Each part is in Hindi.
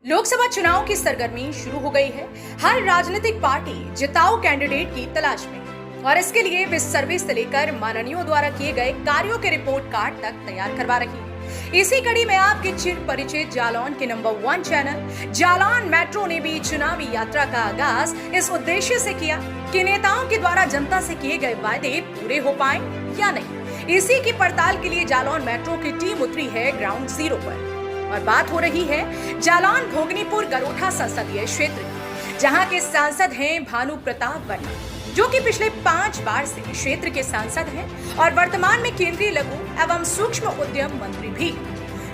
लोकसभा चुनाव की सरगर्मी शुरू हो गई है। हर राजनीतिक पार्टी जिताऊ कैंडिडेट की तलाश में और इसके लिए वे सर्वे से लेकर माननीयों द्वारा किए गए कार्यों के रिपोर्ट कार्ड तक तैयार करवा रही है। इसी कड़ी में आपके चिर परिचित जालौन के नंबर 1 चैनल जालौन मेट्रो ने भी चुनावी यात्रा का आगाज इस उद्देश्य से किया कि नेताओं के द्वारा जनता से किए गए वादे पूरे हो पाए या नहीं। इसी की पड़ताल के लिए जालौन मेट्रो की टीम उतरी है ग्राउंड जीरो पर और बात हो रही है जालौन भोगनीपुर गरोठा संसदीय क्षेत्र की, जहां के सांसद हैं भानु प्रताप वर्मा, जो कि पिछले 5 बार से क्षेत्र के सांसद हैं और वर्तमान में केंद्रीय लघु एवं सूक्ष्म उद्यम मंत्री भी।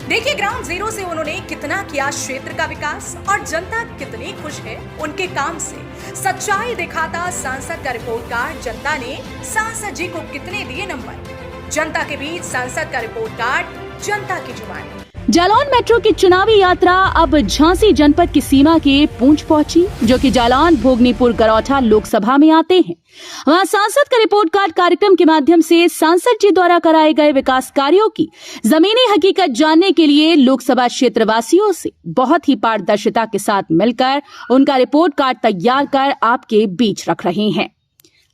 देखिए ग्राउंड जीरो से उन्होंने कितना किया क्षेत्र का विकास और जनता कितनी खुश है उनके काम से। सच्चाई दिखाता सांसद का रिपोर्ट कार्ड, जनता ने सांसद जी को कितने दिए नंबर। जनता के बीच सांसद का रिपोर्ट कार्ड, जनता की जुबानी। जालौन मेट्रो की चुनावी यात्रा अब झांसी जनपद की सीमा के पूंछ पहुंची, जो कि जालौन भोगनीपुर गरोठा लोकसभा में आते हैं। वहां सांसद का रिपोर्ट कार्ड कार्यक्रम के माध्यम से सांसद जी द्वारा कराए गए विकास कार्यों की जमीनी हकीकत जानने के लिए लोकसभा क्षेत्र वासियों से बहुत ही पारदर्शिता के साथ मिलकर उनका रिपोर्ट कार्ड तैयार कर आपके बीच रख रहे हैं।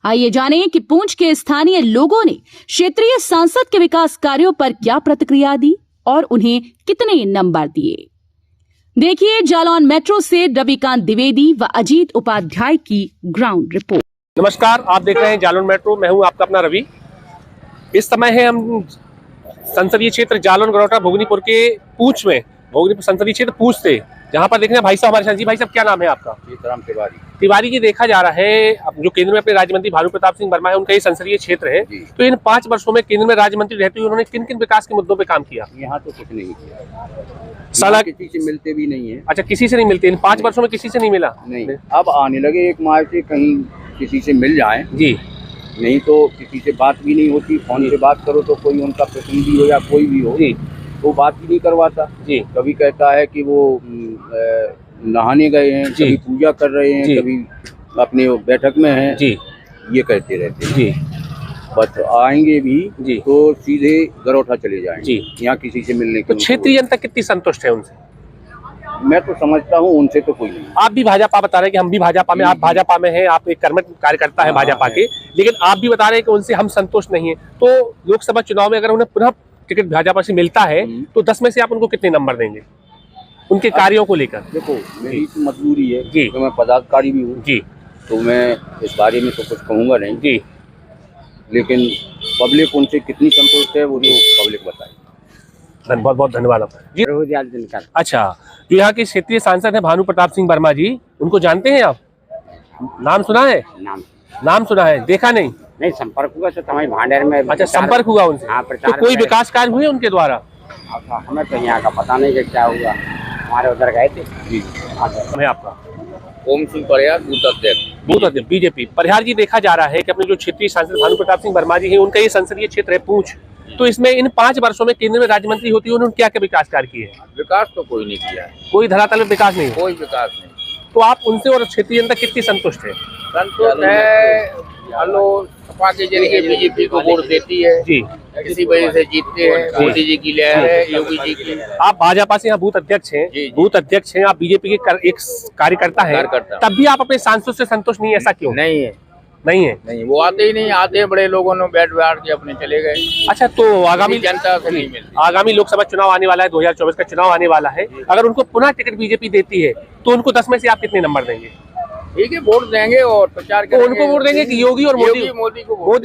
आइए जानें कि पूंछ के स्थानीय लोगों ने क्षेत्रीय सांसद के विकास कार्यों पर क्या प्रतिक्रिया दी और उन्हें कितने नंबर दिए। देखिए जालौन मेट्रो से रविकांत द्विवेदी व अजीत उपाध्याय की ग्राउंड रिपोर्ट। नमस्कार, आप देख रहे हैं जालौन मेट्रो। मैं हूं आपका अपना रवि। इस समय है हम संसदीय क्षेत्र जालौन गरोठा भोगनीपुर के पूंछ में, भोगनीपुर संसदीय क्षेत्र पूंछ से, जहां पर देख रहे हैं भाई साहब हमारे साथ। जी भाई साहब, क्या नाम है आपका? सीताराम तिवारी जी। देखा जा रहा है जो केंद्र में अपने राज्य मंत्री भानु प्रताप सिंह वर्मा है, उनका ये संसदीय क्षेत्र है। तो इन 5 वर्षों में केंद्र में राज्य मंत्री रहते हुए उन्होंने किन किन विकास के मुद्दों पे काम किया? यहाँ तो कुछ नहीं किया, सड़क किसी से मिलते भी नहीं है। अच्छा, किसी से नहीं मिलते? इन 5 वर्षों में किसी से नहीं मिला? नहीं, अब आने लगे 1 माह से कहीं किसी से मिल जाए जी, नहीं तो किसी से बात भी नहीं होती। फोन से बात करो तो कोई उनका प्रतिनिधि हो या कोई भी हो जी, वो बात भी नहीं करवाता जी। कभी कहता है कि वो नहाने गए हैं, कभी पूजा कर रहे हैं, कभी अपने बैठक में हैं जी, ये कहते रहते हैं जी। बस आएंगे भी जी तो सीधे गरोठा चले जाएंगे जी। यहाँ किसी से मिलने तो क्षेत्रीय जनता कितनी संतुष्ट है उनसे? मैं तो समझता हूँ उनसे तो कोई नहीं। आप भी भाजपा बता रहे हैं कि हम भी भाजपा में, आप भाजपा में हैं, आप एक कर्मठ कार्यकर्ता है भाजपा के, लेकिन आप भी बता रहे हैं कि उनसे हम संतुष्ट नहीं है। तो लोकसभा चुनाव में अगर उन्हें पुनः टिकट भाजपा से मिलता है तो 10 में से आप उनको कितने नंबर देंगे उनके कार्यों को लेकर? देखो, मेरी तो मजबूरी है जी, तो मैं पदाधिकारी भी हूँ जी, तो मैं इस बारे में तो कुछ कहूँगा नहीं जी, लेकिन पब्लिक उनसे कितनी संतुष्ट है वो तो पब्लिक बताए। बहुत बहुत धन्यवाद आपका जी। अच्छा, जो यहाँ के क्षेत्रीय सांसद है भानु प्रताप सिंह वर्मा जी, उनको जानते हैं आप? नाम सुना है? नाम सुना है, देखा नहीं? नहीं, संपर्क हुआ तो हमारे भांडेर में। अच्छा, संपर्क हुआ उनसे। हाँ, तो कोई विकास कार्य हुए उनके द्वारा? हमें तो यहाँ का पता नहीं कि क्या हुआ, हमारे उधर गए थे जी। है आपका? ओम सिंह परिहार, बूथ अध्यक्ष बीजेपी। परिहार जी, देखा जा रहा है कि अपने जो क्षेत्रीय सांसद भानु प्रताप सिंह वर्मा जी हैं, उनका ये संसदीय क्षेत्र है पूंछ। तो इसमें इन 5 वर्षों में केंद्र में राज्य मंत्री होती है, उन्होंने क्या क्या विकास कार्य किए हैं? विकास तो कोई नहीं किया है, कोई धरातल में विकास नहीं, कोई विकास नहीं। तो आप उनसे और क्षेत्रीय जनता कितनी संतुष्ट है? संतुष्ट है। हेलो, सपा के जरिए बीजेपी को वोट देती है जी, इसी वजह से जीतते हैं। मोदी जी की लहर है, योगी जी की। आप भाजपा से यहाँ बूथ अध्यक्ष हैं, बूथ अध्यक्ष हैं, आप बीजेपी के एक कार्यकर्ता हैं, तब भी आप अपने सांसद से संतुष्ट नहीं है, ऐसा क्यों? नहीं है, नहीं है? नहीं, वो आते ही नहीं। आते हैं बड़े लोगों ने बैठ के अपने चले गए। अच्छा, तो आगामी जनता से नहीं मिलती। आगामी लोकसभा चुनाव आने वाला है, 2024 का चुनाव आने वाला है, अगर उनको पुनः टिकट बीजेपी देती है तो उनको 10 में से आप कितने नंबर देंगे? ठीक है, वोट देंगे और प्रचार करेंगे। तो उनको वोट देंगे कि योगी और मोदी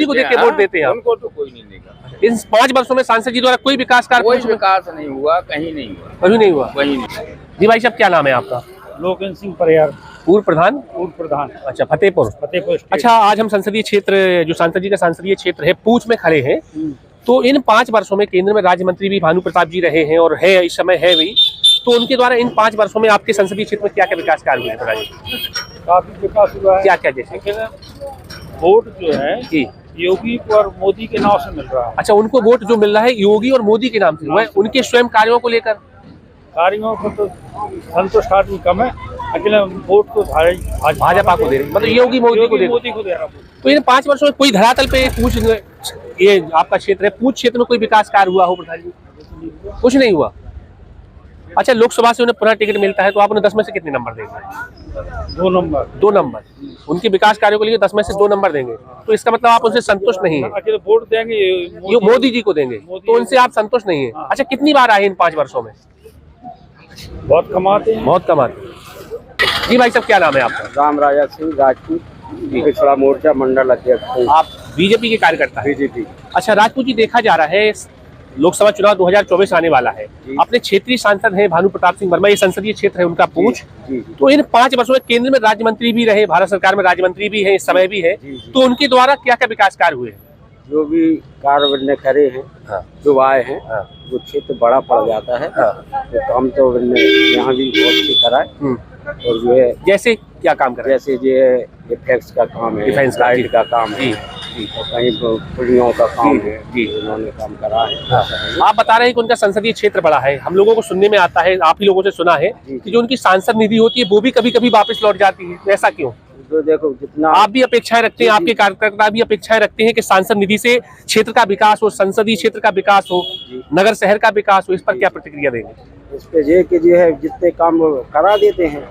को देख के वोट देते हैं? उनको तो कोई नहीं देगा। इन 5 वर्षों में सांसद जी द्वारा कोई विकास कार्य? कोई विकास नहीं हुआ, कहीं नहीं हुआ, कभी नहीं हुआ। कहीं नहीं। जी भाई साहब, क्या नाम है आपका? लोकेंद्र सिंह परिहार, पूर्व प्रधान। अच्छा, फतेहपुर। अच्छा, आज हम संसदीय क्षेत्र, जो सांसद जी का संसदीय क्षेत्र है पूंछ में खड़े हैं। तो इन 5 वर्षों में केंद्र में राज्य मंत्री भी भानु प्रताप जी रहे हैं और है इस समय है भी, तो उनके द्वारा इन 5 वर्षों में आपके संसदीय क्षेत्र में क्या क्या विकास कार्य हुए बताइए? काफी विकास हुआ है। क्या क्या? जैसे वोट जो है जी योगी और मोदी के नाम से मिल रहा है। अच्छा, उनको वोट जो मिल रहा है योगी और मोदी के नाम से, वह उनके स्वयं कार्यों को लेकर? कार्यों को तो संतुष्ट आदमी कम है, अकेले वोट तो भाजपा को दे रहे, मतलब योगी मोदी को दे रहा। तो इन 5 वर्षों में कोई धरातल पे पूछ, ये आपका क्षेत्र है पूछ क्षेत्र में कोई विकास कार्य हुआ हो प्रधान जी? कुछ नहीं हुआ। अच्छा, लोकसभा से उन्हें पुनः टिकट मिलता है तो आप उन्हें 10 में से कितने नंबर देंगे? 2 नंबर। 2 नंबर। उनके विकास कार्यों के लिए 10 में से 2 नंबर देंगे, तो इसका मतलब आप उनसे संतुष्ट नहीं है? अकेले वोट देंगे ये मोदी जी को देंगे, तो उनसे आप संतुष्ट नहीं है? अच्छा, कितनी बार आए इन 5 वर्षों में? बहुत कमाते हैं। बहुत कमाते हैं। जी भाई साहब, क्या नाम है आपका? राम राजा सिंह राजपूत, पिछड़ा मोर्चा मंडल अध्यक्ष। आप बीजेपी के कार्यकर्ता हैं? बीजेपी। अच्छा राजपूत जी, देखा जा रहा है लोकसभा चुनाव 2024 आने वाला है, अपने क्षेत्रीय सांसद हैं भानु प्रताप सिंह वर्मा, ये संसदीय क्षेत्र है उनका पूंछ, तो इन 5 वर्षों में केंद्र में राज्य मंत्री भी रहे, भारत सरकार में राज्य मंत्री भी हैं, इस समय भी है, तो उनके द्वारा क्या क्या विकास कार्य हुए हैं? जो भी कार्य बनने खड़े हैं, जो आए हैं, वो क्षेत्र बड़ा पड़ जाता है, तो काम तो यहाँ भी बहुत से कराए, और जो है जैसे क्या काम कर रहे हैं? जैसे जो है डिफेंस का काम है, डिफेंस का, लाइट का काम है, और कहीं पुलियों का काम है, उन्होंने काम करा है। आप बता रहे हैं कि उनका संसदीय क्षेत्र बड़ा है, हम लोगों को सुनने में आता है, आप ही लोगों से सुना है कि जो उनकी सांसद निधि होती है वो भी कभी कभी वापस लौट जाती है, ऐसा क्यों? तो देखो, जितना आप भी अपेक्षाएं रखते हैं, आपके कार्यकर्ता भी अपेक्षाएं रखते हैं कि सांसद निधि से क्षेत्र का विकास हो, संसदीय क्षेत्र का विकास हो, नगर शहर का विकास हो, इस पर क्या प्रतिक्रिया देंगे? इस पे ये कि जो है जितने काम करा देते हैं,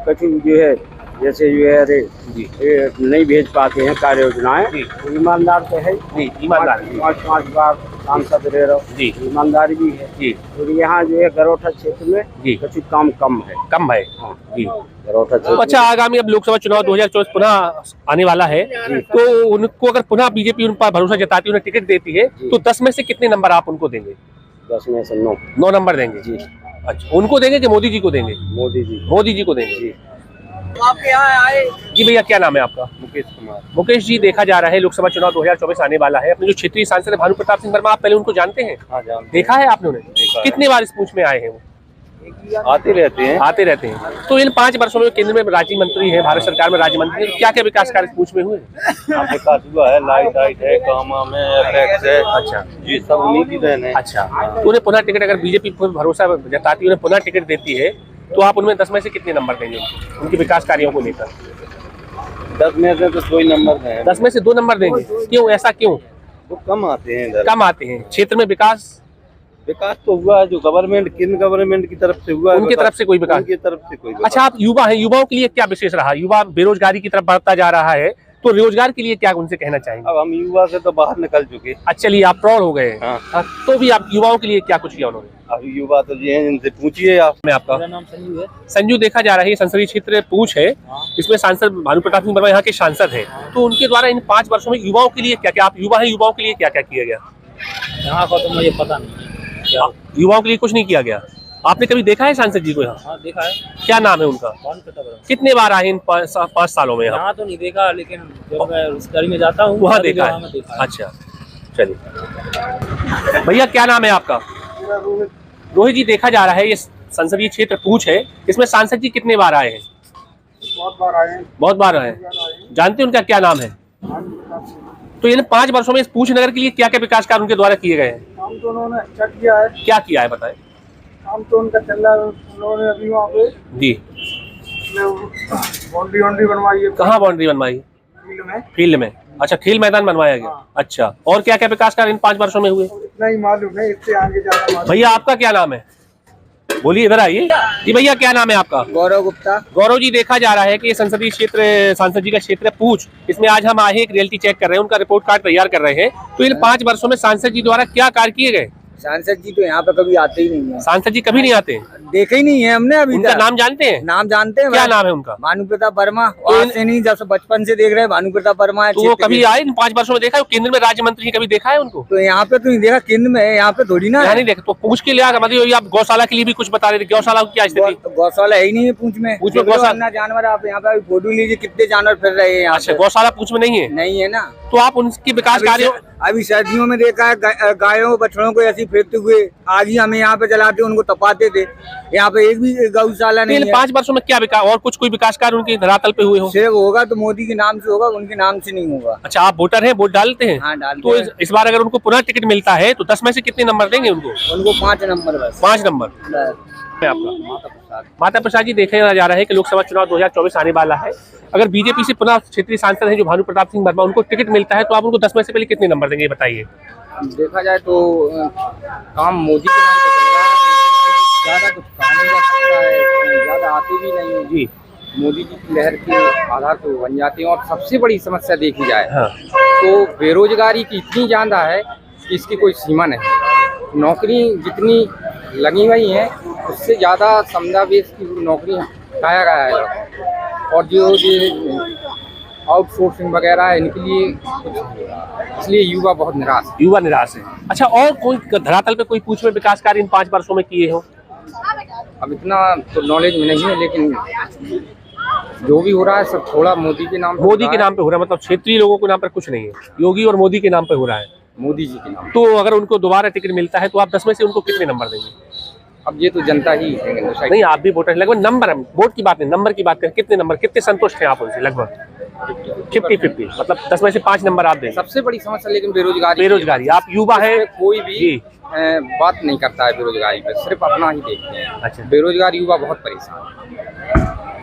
कभी जो है जैसे जो है ये नहीं भेज पाते हैं कार्य योजनाएं, तो ईमानदार तो है, ईमानदार 5 बार सांसद रह रहा जी, ईमानदारी भी है। और यहाँ जो है गरोठा क्षेत्र में कुछ काम कम है जी, गरोठा क्षेत्र। अच्छा, आगामी अब लोकसभा चुनाव 2024 पुनः आने वाला है, तो उनको अगर पुनः बीजेपी उन पर भरोसा जताती है, उन्हें टिकट देती है, तो 10 में से कितने नंबर आप उनको देंगे? 10 में से 9 नंबर देंगे जी। अच्छा, उनको देंगे कि मोदी जी को देंगे? मोदी जी को देंगे जी। आपके यहाँ आए जी भैया, क्या नाम है आपका? मुकेश कुमार। मुकेश जी, देखा जा रहा है लोकसभा चुनाव 2024 आने वाला है, अपने जो क्षेत्रीय सांसद है भानु प्रताप सिंह वर्मा, आप पहले उनको जानते हैं? हाँ, जानते हैं। देखा है आपने उन्हें? कितने बार इस पूंछ में आए हैं वो? आते रहते हैं। तो इन 5 वर्षों में केंद्र में राज्य मंत्री है, भारत सरकार में राज्य मंत्री है, क्या क्या विकास कार्य इस पूंछ में हुए? विकास हुआ है, लाइट है, कामा में एपेक्स है। अच्छा, ये सब उन्हीं की देन है। अच्छा, तो उन्हें पुनः टिकट, अगर बीजेपी भरोसा जताती है, उन्हें पुनः टिकट देती है, तो आप उनमें 10 में से कितने नंबर देंगे उनके विकास कार्यों को लेकर? 10 में से तो 2 नंबर दें। 10 में से 2 नंबर देंगे? क्यों, ऐसा क्यों? वो कम आते हैं इधर। कम आते हैं क्षेत्र में। विकास तो हुआ है, जो किन गवर्नमेंट की तरफ से हुआ है, उनकी तरफ से कोई विकास? उनकी तरफ से कोई। अच्छा, आप युवा हैं, युवाओं के लिए क्या विशेष रहा? युवा बेरोजगारी की तरफ बढ़ता जा रहा है, तो रोजगार के लिए क्या उनसे कहना चाहेंगे? अब हम युवा से तो बाहर निकल चुके। अच्छा, चलिए आप प्रौढ़ हो गए, हाँ। तो भी आप युवाओं के लिए क्या कुछ किया उन्होंने? अब युवा तो ये हैं, इनसे पूछिए आप। मैं आपका? मेरा नाम संजू है। संजू, देखा जा रहा है ये संसदीय क्षेत्र पूंछ है, इसमें सांसद भानु प्रताप सिंह वर्मा यहाँ के सांसद हैं, तो उनके द्वारा इन 5 वर्षों में युवाओं के लिए क्या क्या, आप युवा हैं, युवाओं के लिए क्या क्या किया गया? यहाँ का तो मुझे पता नहीं है। युवाओं के लिए कुछ नहीं किया गया। आपने कभी देखा है सांसद जी को यहाँ? हाँ, देखा है। क्या नाम है उनका? कितने बार आए इन 5 सालों में? यहाँ तो नहीं देखा, लेकिन जब मैं रिश्तेदारी में जाता हूँ वहाँ देखा है। अच्छा, चलिए भैया, क्या नाम है आपका? रोहित जी, देखा जा रहा है ये संसदीय क्षेत्र पूंछ है, इसमें सांसद जी कितने बार आए हैं? बहुत बार आए हैं। जानते हैं उनका क्या नाम है? तो इन 5 वर्षों में इस पूंछ नगर के लिए क्या क्या विकास कार्य उनके द्वारा किए गए हैं? काम तो उन्होंने अच्छा किया है। क्या किया है बताएं? काम तो उनका चल रहा है, उन्होंने अभी वहाँ पे जी बाउंड्री बनवाई है। कहाँ बाउंड्री बनवाई? फील्ड में। अच्छा, खेल मैदान बनवाया गया। अच्छा, और क्या क्या विकास कार्य इन 5 वर्षों में हुए? इतना ही मालूम है, इससे आगे ज्यादा। भैया, आपका क्या नाम है? बोलिए, इधर आइए जी। भैया, क्या नाम है आपका? गौरव गुप्ता। गौरव जी, देखा जा रहा है कि ये संसदीय क्षेत्र सांसद जी का क्षेत्र है पूंछ, इसमें आज हम आए एक रियलिटी चेक कर रहे हैं, उनका रिपोर्ट कार्ड तैयार कर रहे हैं, तो इन 5 वर्षों में सांसद जी द्वारा क्या कार्य किए गए? सांसद जी तो यहाँ पे कभी आते ही नहीं है। सांसद जी कभी नहीं आते? देखे ही नहीं है हमने अभी। उनका नाम जानते हैं? नाम जानते हैं। क्या नाम है उनका? भानु प्रताप वर्मा। आज से नहीं, जब से बचपन से देख रहे हैं भानु प्रताप वर्मा है। तो वो कभी आए इन 5 वर्षों में? देखा है केंद्र में राज्य मंत्री, कभी देखा है उनको? तो यहाँ पे तो नहीं देखा, केंद्र में है, यहाँ पे थोड़ी ना। नहीं देखा। तो पूंछ के लिए मतलब आप गौशाला के लिए भी कुछ बता रहे थे, गौशाला की क्या स्थिति? गौशाला है ही नहीं है पूंछ में। पूंछ में गौशाला जानवर, आप यहाँ पे फोटो लीजिए, कितने जानवर फिर रहे हैं। अच्छा, गौशाला पूंछ में नहीं है? नहीं है ना। तो आप उनके विकास कार्यों, अभी सर्दियों में देखा है गायों बछड़ों को ऐसे फिरते हुए, आग ही हमें यहाँ पे जलाते उनको तपाते थे। यहाँ पे एक भी गौशाला नहीं है। 5 वर्षों में क्या विकास, और कुछ कोई विकास कार्य उनके धरातल पे हुए हो? सिर्फ होगा तो मोदी के नाम से होगा, उनके नाम से नहीं होगा। अच्छा, आप वोटर हैं, वोट डालते हैं? हाँ, डालते तो हैं। इस बार अगर उनको पुनः टिकट मिलता है तो 10 में से कितने नंबर देंगे उनको? उनको 5 नंबर बस। 5 नंबर। आपका? माता प्रसाद जी, देखा जा रहा है कि लोकसभा चुनाव 2024 आने वाला है, अगर बीजेपी से पुनः क्षेत्रीय सांसद है जो भानु प्रताप सिंह वर्मा, उनको टिकट मिलता है, तो आप उनको 10 में से पहले कितने नंबर देंगे, बताइए? देखा जाए तो काम मोदी के नाम पे चल रहा है। ज़्यादा कुछ कहा नहीं जा सकता है, ज़्यादा आते भी नहीं है जी। मोदी जी की लहर के आधार पर बन जाते हैं। और सबसे बड़ी समस्या देखी जाए हाँ। तो बेरोजगारी की इतनी ज़्यादा है कि इसकी कोई सीमा नहीं। नौकरी जितनी लगी हुई हैं उससे ज़्यादा समझा बेस की नौकरी खाया गया है। और जो ये आउटसोर्सिंग वगैरह है इनके लिए कुछ नहीं हो रहा, इसलिए युवा बहुत निराश है। युवा निराश है। अच्छा, और कोई धरातल पे कोई पूछ में विकास कार्य इन 5 वर्षों में किए हो? अब इतना तो नॉलेज में नहीं है, लेकिन जो भी हो रहा है सब थोड़ा मोदी के नाम पे मोदी के नाम पे हो रहा है, मतलब क्षेत्रीय लोगों के नाम पर कुछ नहीं है, योगी और मोदी के नाम पे हो रहा है। मोदी जी के नाम। तो अगर उनको दोबारा टिकट मिलता है तो आप 10 में से उनको कितने नंबर देंगे? अब ये तो जनता ही है। नहीं, आप भी वोटर, लगभग नंबर, वोट की बात नहीं, नंबर की बात करें, कितने नंबर, कितने संतुष्ट हैं आप उनसे? लगभग 50-50, मतलब 10 में से 5 नंबर आप देंगे। सबसे बड़ी समस्या लेकिन बेरोजगारी। बेरोजगारी, आप युवा है, कोई भी बात नहीं करता है बेरोजगारी पे, सिर्फ अपना ही देखते हैं। अच्छा। बेरोजगार युवा बहुत परेशान है।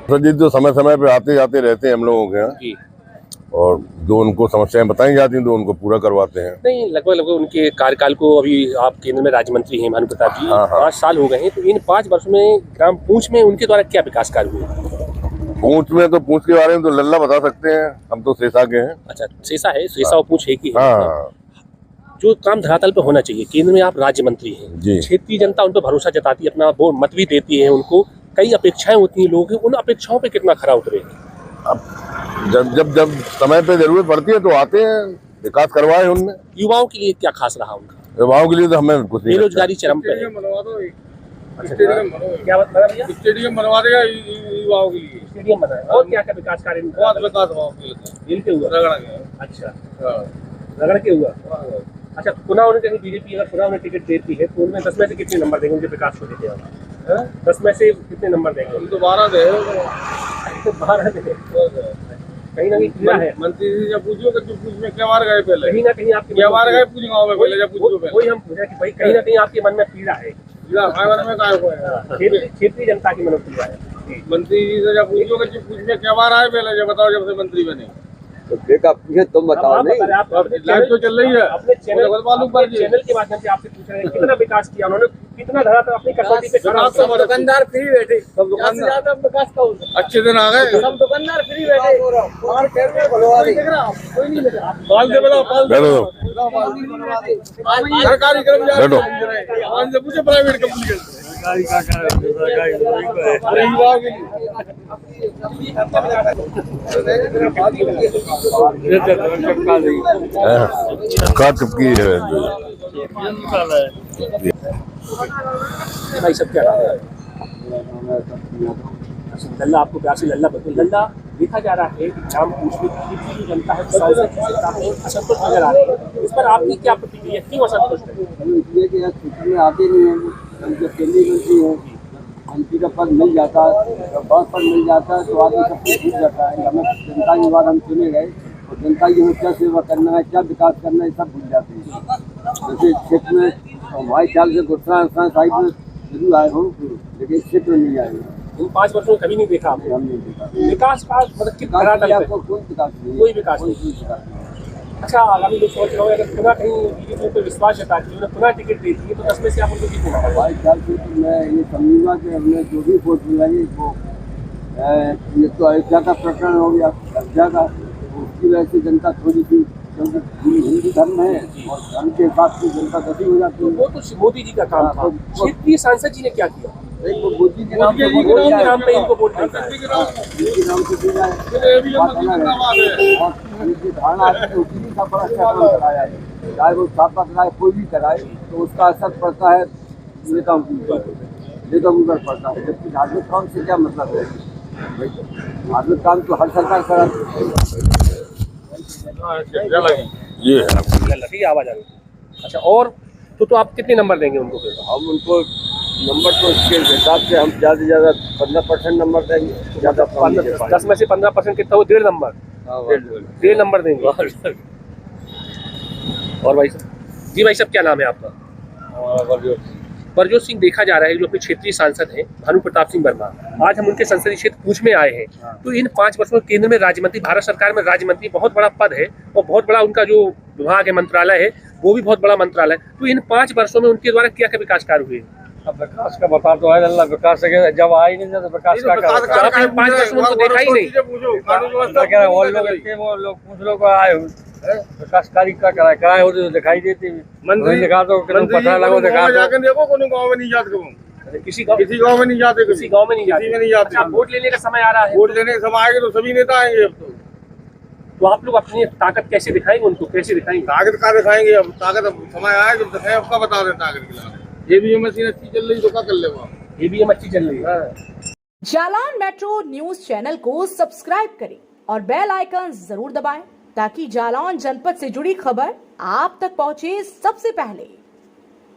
सर जी, जो समय समय पे आते जाते रहते हैं हम लोगों के यहाँ जी। और जो उनको समस्याएं बताई जाती हैं तो उनको पूरा करवाते हैं। नहीं, लगभग उनके कार्यकाल को, अभी आप केंद्र में राज्य मंत्री हैं भानु प्रताप जी, हाँ। 5 साल हो गए हैं, तो इन 5 वर्षों में ग्राम पूंछ में उनके द्वारा क्या विकास कार्य हुए? पूंछ में तो पूंछ के बारे में तो लल्ला बता सकते हैं, हम तो सेसा के हैं। अच्छा, सेसा है, सेसा और पूंछ एक ही है। हाँ। जो काम धरातल पे होना चाहिए, केंद्र में आप राज्य मंत्री हैं जी। क्षेत्रीय जनता उन पर भरोसा जताती है, अपना वो मत भी देती है, उनको कई अपेक्षाएं होती हैं लोगों की, उन अपेक्षाओं पे कितना खरा उतरे? अब जब समय पे जरूरत पड़ती है तो आते हैं, विकास करवाए उनने। युवाओं के लिए क्या खास रहा उनका? युवाओं के लिए तो हमें कुछ नहीं। बेरोजगारी चरम पे है। क्या बात बता भैया? स्टेडियम बनवा देगा युवाओं के लिए। स्टेडियम बनाया और क्या क्या विकास कार्य बहुत विकास हुआ मिलके हुआ? रगड़ा गया। अच्छा, रगड़ के हुआ। अच्छा, पुनः उन्हें कहीं बीजेपी अगर पुनः उन्हें टिकट देती है तो उनमें 10 में से कितने नंबर देंगे उनके विकास को देते हैं? 10 में से कितने नंबर देंगे? हम तो 12 दे 12 देंगे। कहीं ना कहीं कीड़ा है। मंत्री जी जब पूछो कि पूछ में क्या मार गए पहले, कहीं ना कहीं आपके क्या मार गए पूछ गाँव में पहले, जब पूछो पहले वही हम पूछा कि भाई कहीं ना कहीं आपके मन में पीड़ा है, में काय हुआ है। क्षेत्रीय जनता की मनोपीड़ा है। मंत्री जी से जब पूछो कि पूछ में क्या मार आए पहले, जब बताओ जब से मंत्री बने तो देखा पूछे तुम बताओ। नहीं, लाइव तो चल रही है, अपने चैनल के माध्यम से आपसे पूछ रहे हैं कितना विकास किया उन्होंने, कितना धरातल अपनी कसौटी पे खड़ा विकास तो दुकानदार फ्री बैठे, सब दुकानदार विकास का अच्छे दिन आ गए, सब दुकानदार फ्री बैठे और खेल में भलवा दे कोई नहीं मिल रहा। पाल दे बोला, पाल दे बैठो। सरकारी कर्मचारी बैठो। आज से पूछे प्राइवेट कंपनी के सरकारी का अरे युवाओं के का चुपकी है भाई सब क्या रहा है? लल्ला, आपको प्यार से लल्ला बोलते हैं। लल्ला, देखा जा रहा है कि ग्राम पूंछ में कितनी जो जनता है असंतुष्ट नजर आ रही है, इस पर आपकी क्या प्रतिक्रिया, क्यों असंतुष्ट है? इसलिए कि यार छुट्टी में आते नहीं है, उनके केंद्रीय मंत्री है, मंत्री का पद मिल जाता है, बहुत पद मिल जाता है तो आदमी सब कुछ भूल जाता है। हमें जनता के बाद हम चुने गए और जनता की हमें क्या सेवा करना है, क्या विकास करना है, सब भूल जाते हैं। जैसे क्षेत्र में हमारे ख्याल से गुस्सा साइड में जरूर आए हो, लेकिन इस क्षेत्र में नहीं आए। इन 5 वर्षों में कभी नहीं देखा आपने? हम नहीं देखा विकास का मतलब कितना धरातल पे? कोई विकास नहीं, कोई विकास नहीं। अच्छा, आगामी लोकसभा चुनाव में अगर पुनः कहीं बीजेपी पर विश्वास जताती है, उन्हें पुनः टिकट देती है तो 10 में से आप उनको कितने नंबर? हमारे ख्याल से तो मैं ये समझूंगा कि हमने जो भी वोट मिलाई वो ये तो अयोध्या का प्रकरण हो गया, अयोध्या का, उसकी वजह से जनता थोड़ी सी, क्योंकि हिंदू धर्म है और धर्म के हिसाब से जनता गति हो जाती है। वो तो मोदी जी का काम था। क्षेत्रीय सांसद जी ने क्या किया? एक वो मोदी के नाम पे मोदी के नाम पे इनको वोट मिलता है। मोदी के नाम से दिया है, बात अलग है। और ये धारणा है कि उसी का बड़ा अच्छा काम कराया है, चाहे वो सापा कराए कोई भी कराए तो उसका असर पड़ता है नेताओं के ऊपर पड़ता है। जबकि धार्मिक काम से क्या मतलब है? धार्मिक काम तो हर सरकार कराती है। ये है। ठीक है, आवाज आ रही। अच्छा, और तो आप कितने नंबर देंगे उनको? हम उनको नंबर तो इसके हिसाब से हम ज़्यादा से ज़्यादा 15% नंबर देंगे, ज़्यादा 10 में से 15% कितना हो? 1.5 नंबर। 1.5 नंबर देंगे। और भाई साहब जी, भाई साहब क्या नाम है आपका? परजोत सिंह। देखा जा रहा है जो अपने क्षेत्रीय सांसद हैं भानु प्रताप सिंह वर्मा, आज हम उनके संसदीय क्षेत्र पूंछ में आए हैं। तो इन 5 वर्षों में केंद्र में राज्य मंत्री, भारत सरकार में राज्य मंत्री, बहुत बड़ा पद है और बहुत बड़ा उनका जो विभाग है, मंत्रालय है, वो भी बहुत बड़ा मंत्रालय। तो इन 5 वर्षों में उनके द्वारा क्या क्या विकास कार्य हुए? अब विकास का बता तो है अल्लाह, विकास से जब आ ही नहीं तो विकास का आपने 5 वर्ष में उनको देखा ही नहीं। वो लोग इतने वो लोग कुछ लोग आए विकास कार्य का कराए होते तो दिखाई देते मंदिर दिखा दो पता लगो दिखा दो। जाके देखो कोनो गांव में नहीं जाते कभी, किसी गांव में नहीं जाते, किसी गांव में नहीं जाते। किसी में नहीं जाते। अच्छा, वोट लेने का समय आ रहा है, वोट लेने के समय आएंगे तो सभी नेता आएंगे। अब तो आप लोग अपनी ताकत कैसे दिखाएंगे, उनको कैसे दिखाएंगे? ताकत का दिखाएंगे, अब ताकत अब समय आए जब दिखाए आपका बता दें ताकत के लिए। ईवीएम मशीन अच्छी चल रही तो क्या कर लेगा, ईवीएम अच्छी चल रही है। जालान मेट्रो न्यूज चैनल को सब्सक्राइब करें और बेल आइकन जरूर दबाएं ताकि जालौन जनपद से जुड़ी खबर आप तक पहुंचे सबसे पहले।